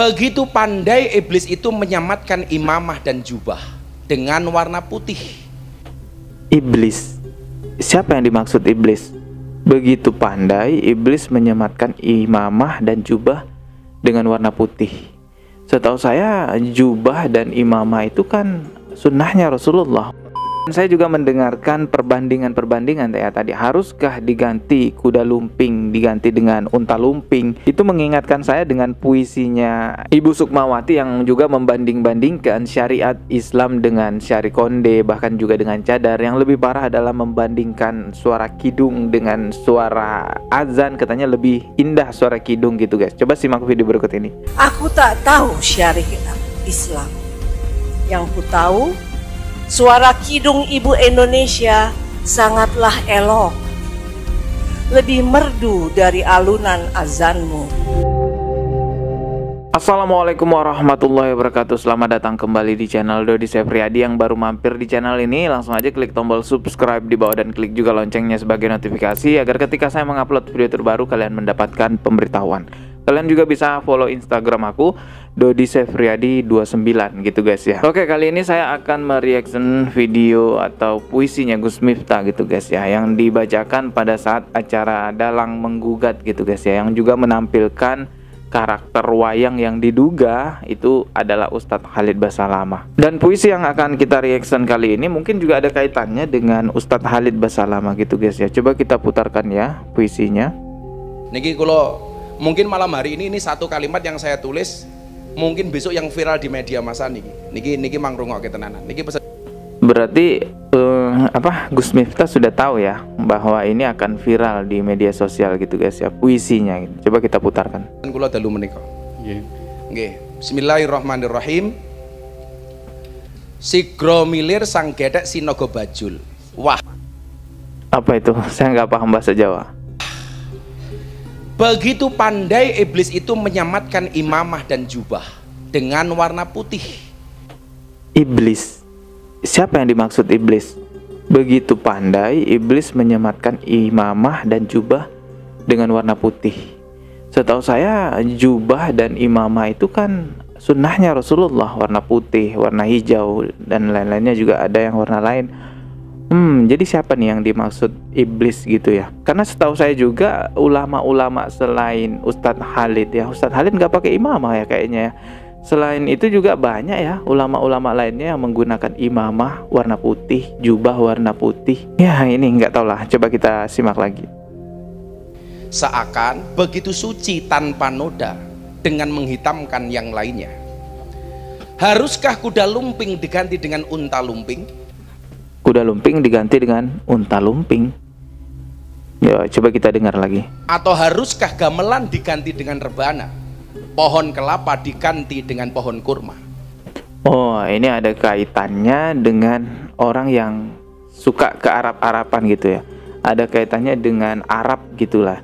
Begitu pandai iblis itu menyamatkan imamah dan jubah dengan warna putih. Iblis, siapa yang dimaksud iblis? Begitu pandai iblis menyematkan imamah dan jubah dengan warna putih. Setahu saya jubah dan imamah itu kan sunnahnya Rasulullah. Saya juga mendengarkan perbandingan ya tadi. Haruskah diganti kuda lumping diganti dengan unta lumping? Itu mengingatkan saya dengan puisinya Ibu Sukmawati yang juga membanding-bandingkan syariat Islam dengan syari konde, bahkan juga dengan cadar. Yang lebih parah adalah membandingkan suara kidung dengan suara azan. Katanya lebih indah suara kidung gitu guys. Coba simak video berikut ini. Aku tak tahu syariat Islam. Yang ku tahu, suara kidung ibu Indonesia sangatlah elok, lebih merdu dari alunan azanmu. Assalamualaikum warahmatullahi wabarakatuh. Selamat datang kembali di channel Dodi Sefriadi. Yang baru mampir di channel ini, langsung aja klik tombol subscribe di bawah dan klik juga loncengnya sebagai notifikasi agar ketika saya mengupload video terbaru kalian mendapatkan pemberitahuan. Kalian juga bisa follow Instagram aku Dodi Sefriadi 29 gitu guys ya. Oke, kali ini saya akan mereaction video atau puisinya Gus Miftah gitu guys ya, yang dibacakan pada saat acara Dalang Menggugat gitu guys ya, yang juga menampilkan karakter wayang yang diduga itu adalah Ustadz Khalid Basalamah. Dan puisi yang akan kita reaction kali ini mungkin juga ada kaitannya dengan Ustadz Khalid Basalamah gitu guys ya. Coba kita putarkan ya puisinya. Niki kalau mungkin malam hari ini satu kalimat yang saya tulis, mungkin besok yang viral di media massa niki mangrungokke tenanan. Niki pesan. Berarti Gus Miftah sudah tahu ya bahwa ini akan viral di media sosial gitu guys ya, puisinya gitu. Coba kita putarkan. Kula dalu menika. Nggih. Bismillahirrahmanirrahim. Sigro milir sang gedek sinaga bajul. Wah. Apa itu? Saya nggak paham bahasa Jawa. Begitu pandai iblis itu menyamatkan imamah dan jubah dengan warna putih. Iblis, siapa yang dimaksud iblis? Begitu pandai iblis menyematkan imamah dan jubah dengan warna putih. Setahu saya jubah dan imamah itu kan sunnahnya Rasulullah, warna putih, warna hijau, dan lain-lainnya juga ada yang warna lain. Jadi siapa nih yang dimaksud iblis gitu ya? Karena setahu saya juga ulama-ulama selain Ustadz Khalid ya, Ustadz Khalid nggak pakai imamah ya kayaknya ya. Selain itu juga banyak ya ulama-ulama lainnya yang menggunakan imamah warna putih, jubah warna putih. Ya ini nggak tahu lah, coba kita simak lagi. Seakan begitu suci tanpa noda dengan menghitamkan yang lainnya. Haruskah kuda lumping diganti dengan unta lumping? Kuda lumping diganti dengan unta lumping. Ya, coba kita dengar lagi. Atau haruskah gamelan diganti dengan rebana? Pohon kelapa diganti dengan pohon kurma? Oh, ini ada kaitannya dengan orang yang suka ke Arab-Araban gitu ya. Ada kaitannya dengan Arab gitulah.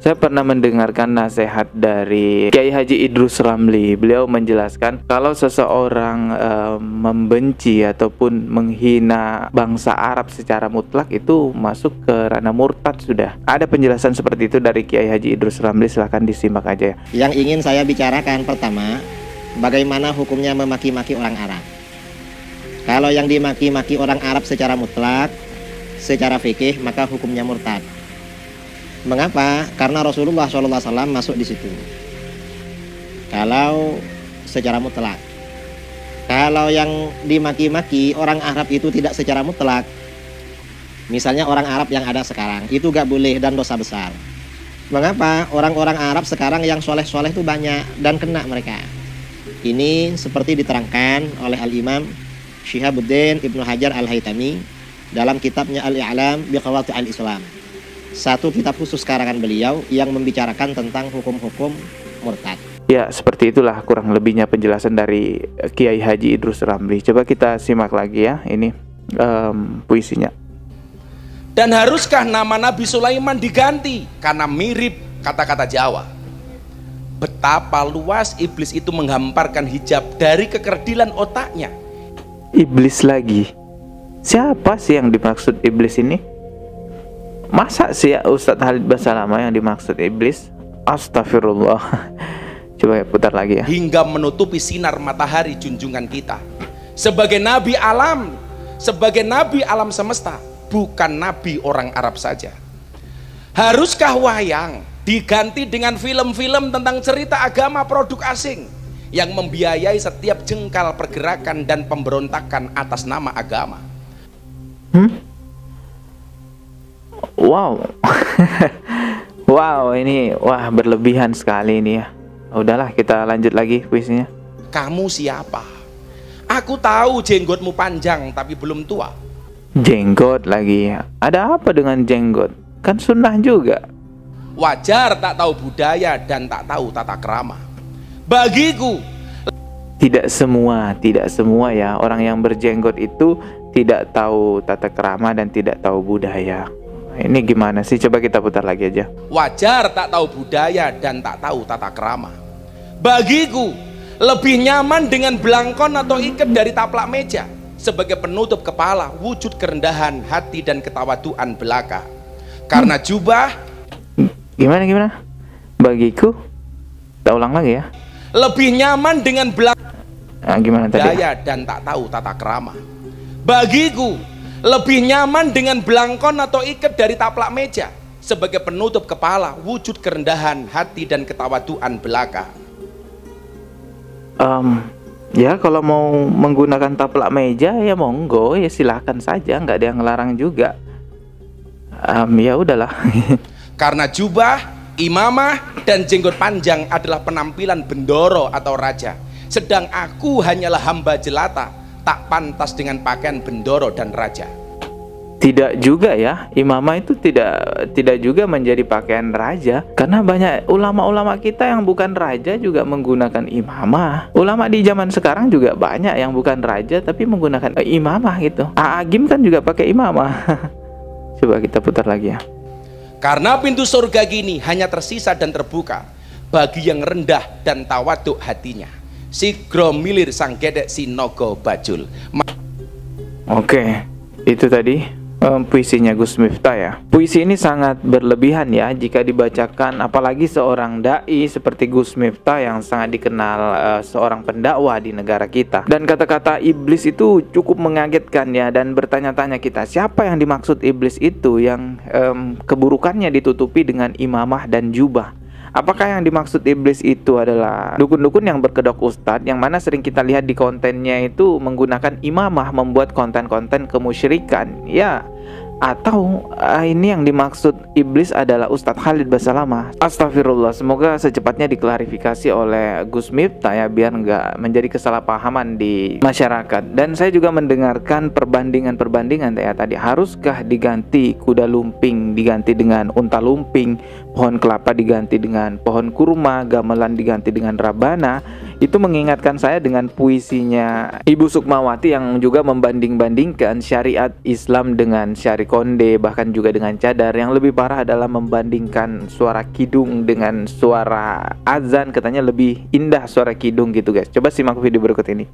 Saya pernah mendengarkan nasihat dari Kiai Haji Idrus Ramli. Beliau menjelaskan kalau seseorang membenci ataupun menghina bangsa Arab secara mutlak itu masuk ke ranah murtad sudah. Ada penjelasan seperti itu dari Kiai Haji Idrus Ramli, silahkan disimak aja ya. Yang ingin saya bicarakan pertama, bagaimana hukumnya memaki-maki orang Arab. Kalau yang dimaki-maki orang Arab secara mutlak, secara fikih, maka hukumnya murtad. Mengapa? Karena Rasulullah SAW masuk di situ. Kalau secara mutlak, kalau yang dimaki-maki orang Arab itu tidak secara mutlak, misalnya orang Arab yang ada sekarang, itu gak boleh dan dosa besar. Mengapa? Orang-orang Arab sekarang yang soleh-soleh itu banyak dan kena mereka. Ini seperti diterangkan oleh Al-Imam Syihabuddin Ibnu Hajar Al-Haytami dalam kitabnya Al-I'lam bi Qawaid al-Islam. Satu kitab khusus karangan beliau yang membicarakan tentang hukum-hukum murtad. Ya, seperti itulah kurang lebihnya penjelasan dari Kiai Haji Idrus Ramli. Coba kita simak lagi ya, ini puisinya. Dan haruskah nama Nabi Sulaiman diganti karena mirip kata-kata Jawa? Betapa luas iblis itu menghamparkan hijab dari kekerdilan otaknya. Iblis lagi. Siapa sih yang dimaksud iblis ini? Masa sih ya Ustadz Khalid Basalamah yang dimaksud iblis? Astagfirullah. Coba putar lagi ya. Hingga menutupi sinar matahari junjungan kita. Sebagai nabi alam, sebagai nabi alam semesta, bukan nabi orang Arab saja. Haruskah wayang diganti dengan film-film tentang cerita agama produk asing yang membiayai setiap jengkal pergerakan dan pemberontakan atas nama agama? Wow. Wow, ini wah berlebihan sekali ini ya. Udahlah, kita lanjut lagi puisinya. Kamu siapa? Aku tahu jenggotmu panjang tapi belum tua. Jenggot lagi. Ada apa dengan jenggot? Kan sunnah juga. Wajar tak tahu budaya dan tak tahu tata krama. Bagiku, Tidak semua ya orang yang berjenggot itu tidak tahu tata krama dan tidak tahu budaya. Ini gimana sih? Coba kita putar lagi aja. wajar tak tahu budaya dan tak tahu tata krama. Bagiku, lebih nyaman dengan belangkon atau ikat dari taplak meja sebagai penutup kepala, wujud kerendahan hati dan ketawaduan belaka. Karena jubah, Gimana? Bagiku, kita ulang lagi ya. lebih nyaman dengan Nah, gimana tadi? budaya dan tak tahu tata krama. Bagiku, lebih nyaman dengan belangkon atau ikat dari taplak meja sebagai penutup kepala, wujud kerendahan hati dan ketawaduan belaka. Ya kalau mau menggunakan taplak meja ya monggo, ya silahkan saja, nggak ada yang ngelarang juga. Ya udahlah. Karena jubah, imamah, dan jenggot panjang adalah penampilan bendoro atau raja. Sedang aku hanyalah hamba jelata, tak pantas dengan pakaian bendoro dan raja. Tidak juga ya, imamah itu tidak juga menjadi pakaian raja, karena banyak ulama-ulama kita yang bukan raja juga menggunakan imamah. Ulama di zaman sekarang juga banyak yang bukan raja tapi menggunakan imamah gitu. Agim kan juga pakai imamah. Coba kita putar lagi ya. Karena pintu surga gini hanya tersisa dan terbuka bagi yang rendah dan tawaduk hatinya. Sigro milir sang gedek sinogo bajul. Oke, itu tadi puisinya Gus Miftah ya. Puisi ini sangat berlebihan ya jika dibacakan, apalagi seorang dai seperti Gus Miftah yang sangat dikenal seorang pendakwah di negara kita. Dan kata-kata iblis itu cukup mengagetkan ya, dan bertanya-tanya kita, siapa yang dimaksud iblis itu yang keburukannya ditutupi dengan imamah dan jubah? Apakah yang dimaksud iblis itu adalah dukun-dukun yang berkedok ustadz, yang mana sering kita lihat di kontennya itu menggunakan imamah membuat konten-konten kemusyrikan ya? Atau ini yang dimaksud iblis adalah Ustadz Khalid Basalamah? Astagfirullah, semoga secepatnya diklarifikasi oleh Gus Miftah ya, biar nggak menjadi kesalahpahaman di masyarakat. Dan saya juga mendengarkan perbandingan ya tadi, haruskah diganti kuda lumping diganti dengan unta lumping, pohon kelapa diganti dengan pohon kurma, gamelan diganti dengan rabana? Itu mengingatkan saya dengan puisinya Ibu Sukmawati yang juga membanding-bandingkan syariat Islam dengan syari konde, bahkan juga dengan cadar. Yang lebih parah adalah membandingkan suara kidung dengan suara azan, katanya lebih indah suara kidung gitu guys. Coba simak video berikut ini.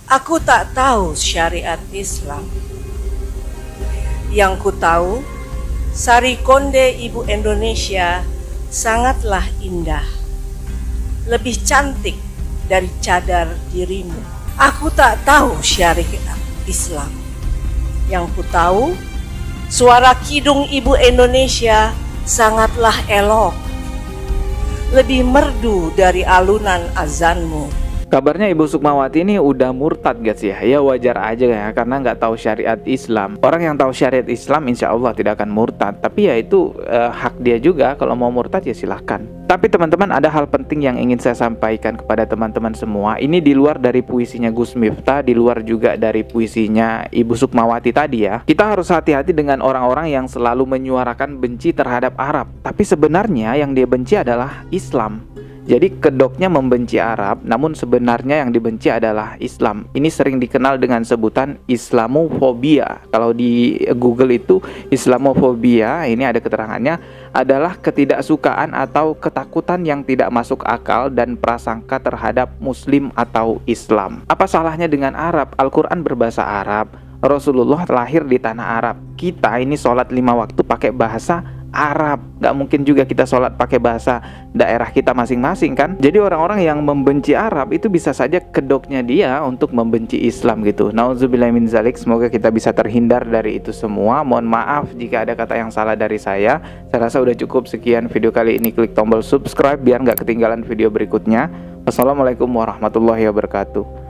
Aku tak tahu syariat Islam. Yang ku tahu, sari konde ibu Indonesia sangatlah indah. Lebih cantik dari cadar dirimu. Aku tak tahu syariat Islam. Yang ku tahu, suara kidung ibu Indonesia sangatlah elok. Lebih merdu dari alunan azanmu. Kabarnya Ibu Sukmawati ini udah murtad guys ya. Ya wajar aja ya, karena nggak tahu syariat Islam. Orang yang tahu syariat Islam insya Allah tidak akan murtad. Tapi ya itu hak dia juga, kalau mau murtad ya silahkan. Tapi teman-teman, ada hal penting yang ingin saya sampaikan kepada teman-teman semua. Ini di luar dari puisinya Gus Miftah, di luar juga dari puisinya Ibu Sukmawati tadi ya. Kita harus hati-hati dengan orang-orang yang selalu menyuarakan benci terhadap Arab, tapi sebenarnya yang dia benci adalah Islam. Jadi kedoknya membenci Arab, namun sebenarnya yang dibenci adalah Islam. Ini sering dikenal dengan sebutan Islamofobia. Kalau di Google itu Islamofobia, ini ada keterangannya, adalah ketidaksukaan atau ketakutan yang tidak masuk akal dan prasangka terhadap Muslim atau Islam. Apa salahnya dengan Arab? Al-Quran berbahasa Arab, Rasulullah lahir di tanah Arab. Kita ini sholat 5 waktu pakai bahasa Arab, nggak mungkin juga kita sholat pakai bahasa daerah kita masing-masing kan. Jadi orang-orang yang membenci Arab itu bisa saja kedoknya dia untuk membenci Islam gitu. Nauzubillahi min zalik. Semoga kita bisa terhindar dari itu semua. Mohon maaf jika ada kata yang salah dari saya. Saya rasa udah cukup sekian video kali ini. Klik tombol subscribe biar nggak ketinggalan video berikutnya. Wassalamualaikum warahmatullahi wabarakatuh.